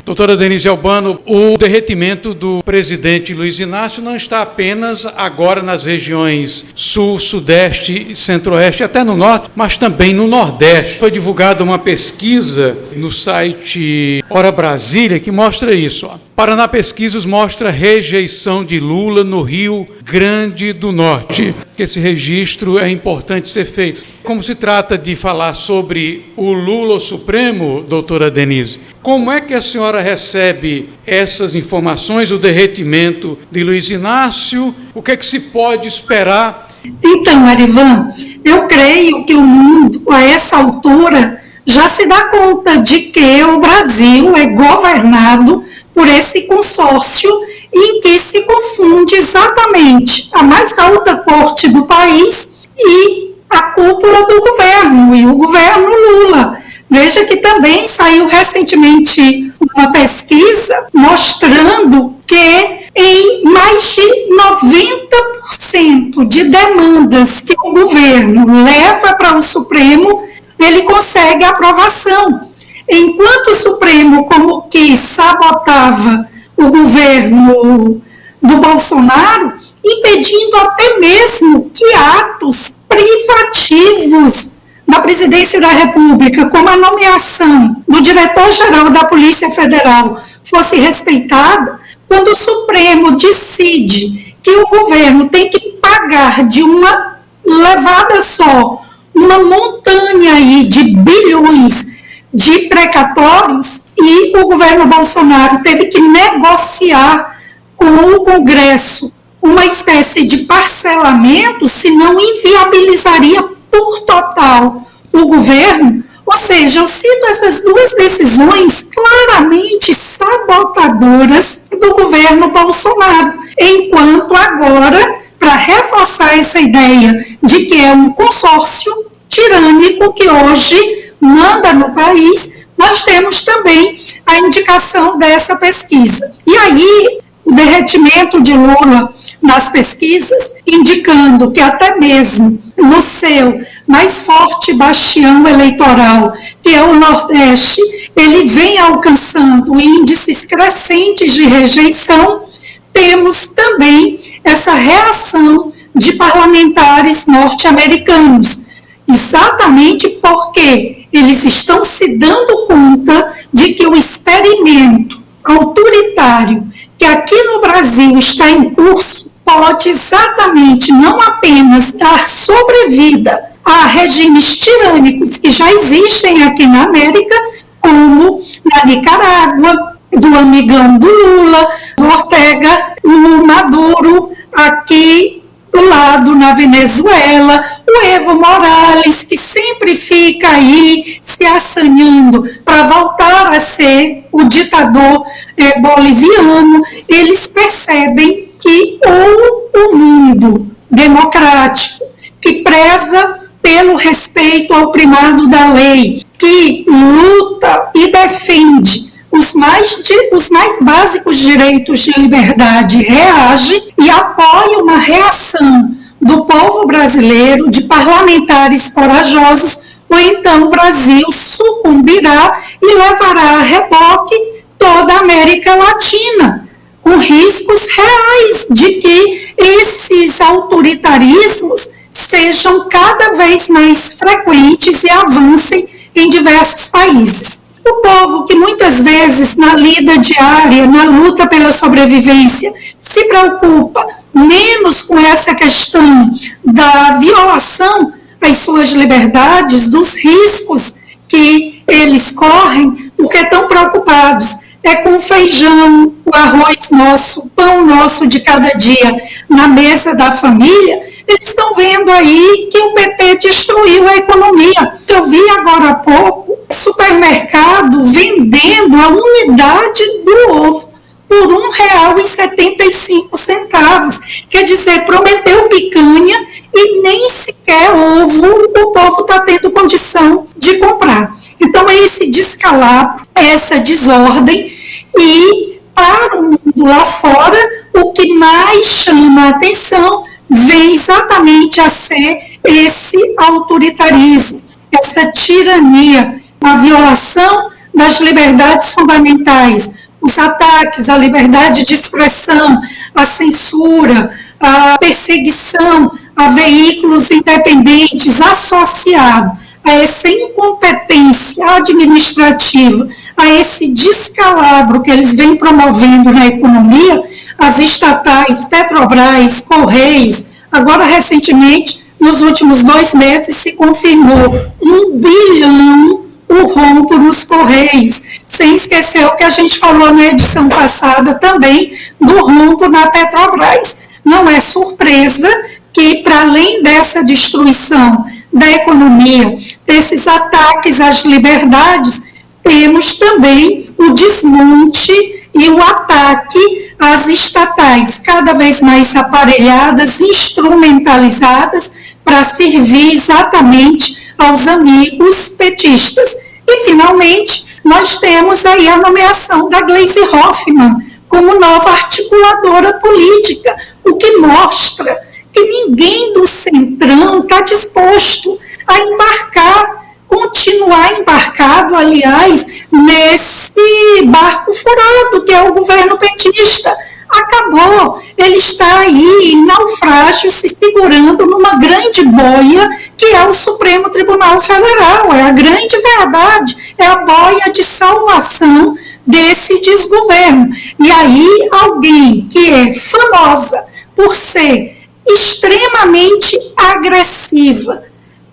Doutora Denise Albano, o derretimento do presidente Luiz Inácio não está apenas agora nas regiões sul, sudeste, centro-oeste, até no norte, mas também no nordeste. Foi divulgada uma pesquisa no site Hora Brasília que mostra isso. Paraná Pesquisas mostra rejeição de Lula no Rio Grande do Norte. Esse registro é importante ser feito. Como se trata de falar sobre o Lula Supremo, doutora Denise, como é que a senhora recebe essas informações, o derretimento de Luiz Inácio? O que é que se pode esperar? Então, Arivan, eu creio que o mundo, a essa altura, já se dá conta de que o Brasil é governado por esse consórcio em que se confunde exatamente a mais alta corte do país e a cúpula do governo, e o governo Lula. Veja que também saiu recentemente uma pesquisa mostrando que em mais de 90% de demandas que o governo leva para o Supremo, ele consegue aprovação. Enquanto o Supremo como que sabotava o governo do Bolsonaro, impedindo até mesmo que atos privativos da Presidência da República, como a nomeação do diretor-geral da Polícia Federal, fosse respeitado, quando o Supremo decide que o governo tem que pagar de uma levada só uma montanha aí de bilhões de precatórios, e o governo Bolsonaro teve que negociar com o Congresso uma espécie de parcelamento, senão inviabilizaria por total o governo. Ou seja, eu cito essas duas decisões claramente sabotadoras do governo Bolsonaro, enquanto agora, para reforçar essa ideia de que é um consórcio tirânico que hoje manda no país, nós temos também a indicação dessa pesquisa. E aí, o derretimento de Lula nas pesquisas, indicando que até mesmo no seu mais forte bastião eleitoral, que é o Nordeste, ele vem alcançando índices crescentes de rejeição. Temos também essa reação de parlamentares norte-americanos, exatamente porque eles estão se dando conta de que o experimento autoritário que aqui no Brasil está em curso pode exatamente não apenas dar sobrevida a regimes tirânicos que já existem aqui na América, como na Nicarágua, do amigão do Lula, do Ortega, o Maduro, aqui do lado na Venezuela, o Evo Morales, que sempre fica aí se assanhando para voltar a ser o ditador boliviano. Eles percebem que o mundo democrático, que preza pelo respeito ao primado da lei, que luta e defende os mais básicos direitos de liberdade, reage e apoia uma reação do povo brasileiro, de parlamentares corajosos, ou então o Brasil sucumbirá e levará a reboque toda a América Latina, com riscos reais de que esses autoritarismos sejam cada vez mais frequentes e avancem em diversos países. O povo que muitas vezes na lida diária, na luta pela sobrevivência, se preocupa menos com essa questão da violação às suas liberdades, dos riscos que eles correm, porque estão preocupados com o feijão, o arroz nosso, o pão nosso de cada dia na mesa da família. Eles estão vendo aí que o PT destruiu a economia. Eu vi agora há pouco supermercado vendendo a unidade do ovo por R$1,75. Quer dizer, prometeu picanha e nem sequer ovo o povo está tendo condição de comprar. Então, é esse descalabro, essa desordem, e para o mundo lá fora, o que mais chama a atenção vem exatamente a ser esse autoritarismo, essa tirania, a violação das liberdades fundamentais, os ataques à liberdade de expressão, à censura, à perseguição a veículos independentes, associado a essa incompetência administrativa, a esse descalabro que eles vêm promovendo na economia, as estatais, Petrobras, Correios, agora recentemente, nos últimos 2 meses, se confirmou 1 bilhão o rombo nos Correios, sem esquecer o que a gente falou na edição passada também do rombo na Petrobras. Não é surpresa que, para além dessa destruição da economia, desses ataques às liberdades, temos também o desmonte e o ataque às estatais, cada vez mais aparelhadas, instrumentalizadas para servir exatamente aos amigos petistas. E, finalmente, nós temos aí a nomeação da Gleisi Hoffmann como nova articuladora política, o que mostra que ninguém do Centrão está disposto a embarcar, continuar embarcado, aliás, nesse barco furado que é o governo petista. Acabou, ele está aí em naufrágio, se segurando numa grande boia, que é o Supremo Tribunal Federal, é a grande verdade, é a boia de salvação desse desgoverno. E aí, alguém que é famosa por ser extremamente agressiva,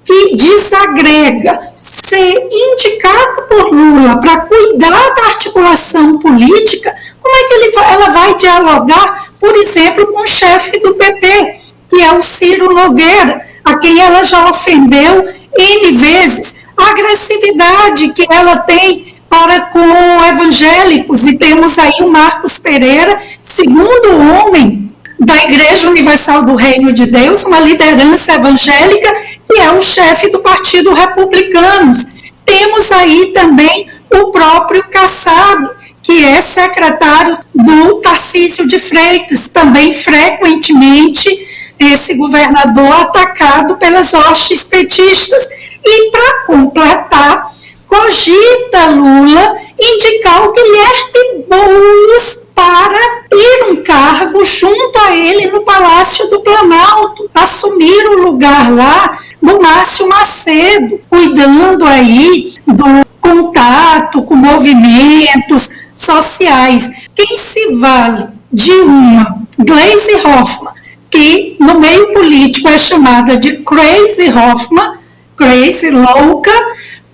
que desagrega, ser indicada por Lula para cuidar da articulação política, como é que ela vai dialogar, por exemplo, com o chefe do PP, que é o Ciro Nogueira, a quem ela já ofendeu N vezes, a agressividade que ela tem para com evangélicos, e temos aí o Marcos Pereira, segundo homem da Igreja Universal do Reino de Deus, uma liderança evangélica, que é o chefe do Partido Republicanos. Temos aí também o próprio Kassab, que é secretário do Tarcísio de Freitas, também frequentemente esse governador atacado pelas hostes petistas. E, para completar, cogita Lula indicar o Guilherme Boulos para ter um cargo junto a ele no Palácio do Planalto, assumir o lugar lá do Márcio Macedo, cuidando aí do contato com movimentos sociais. Quem se vale de uma Gleisi Hoffmann, que no meio político é chamada de Crazy Hoffmann, Crazy louca,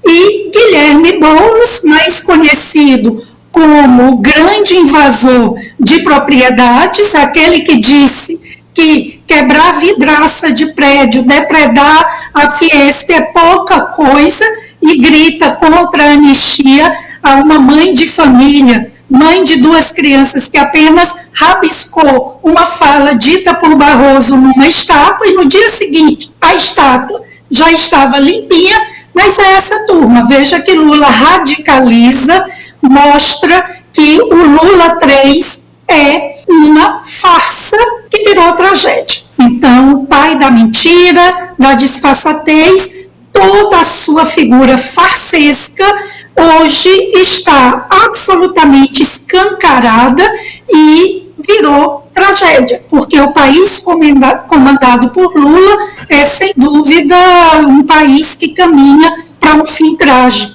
e Guilherme Boulos, mais conhecido como o grande invasor de propriedades, aquele que disse que quebrar vidraça de prédio, depredar a Fiesp é pouca coisa, e grita contra a anistia a uma mãe de família, mãe de 2 crianças, que apenas rabiscou uma fala dita por Barroso numa estátua, e no dia seguinte a estátua já estava limpinha. Mas é essa turma, veja que Lula radicaliza, mostra que o Lula 3 é uma farsa que virou tragédia. Então, o pai da mentira, da disfarçatez, toda a sua figura farsesca, hoje está absolutamente escancarada e virou tragédia, porque o país comandado por Lula é, sem dúvida, um país que caminha para um fim trágico.